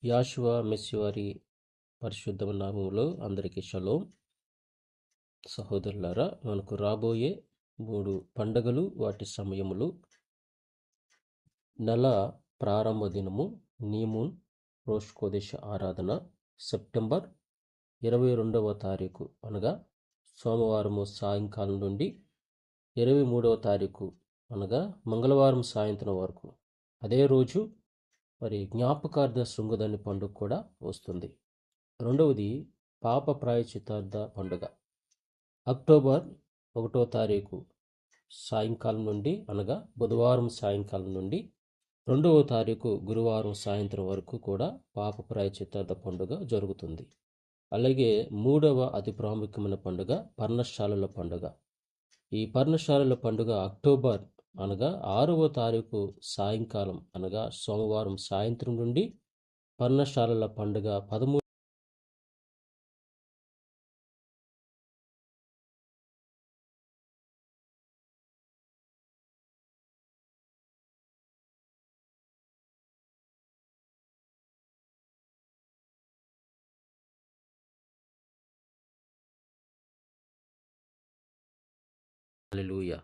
యాషువా మెస్సివారి పరిశుద్ధ నామములో అందరికీ షలోం. సహోదరులారా, మనకు రాబోయే 3 పండగలు, వాటి సమయములు. నెల ప్రారంభ దినము నీమూన్ రోష్ కోదేశ ఆరాధన సెప్టెంబర్ 22వ తారీఖు అనగా సోమవారము సాయంకాలం నుండి 23వ తారీఖు అనగా మంగళవారం సాయంత్రం వరకు. అదే రోజు మరి జ్ఞాపకార్థ శృంగదాని పండుగ కూడా వస్తుంది. రెండవది పాప ప్రాయశ్చిత్తార్థ పండుగ అక్టోబర్ 1వ తారీఖు సాయంకాలం నుండి అనగా బుధవారం సాయంకాలం నుండి 2వ తారీఖు గురువారం సాయంత్రం వరకు కూడా పాప ప్రాయశ్చిత్తార్థ పండుగ జరుగుతుంది. అలాగే 3వ అతి ప్రాముఖ్యమైన పండుగ పర్ణశాలల పండుగ. ఈ పర్ణశాలల పండుగ అక్టోబర్ అనగా 6వ తారీఖు సాయంకాలం అనగా సోమవారం సాయంత్రం నుండి పర్ణశాలల పండుగ 13 హల్లెలూయా.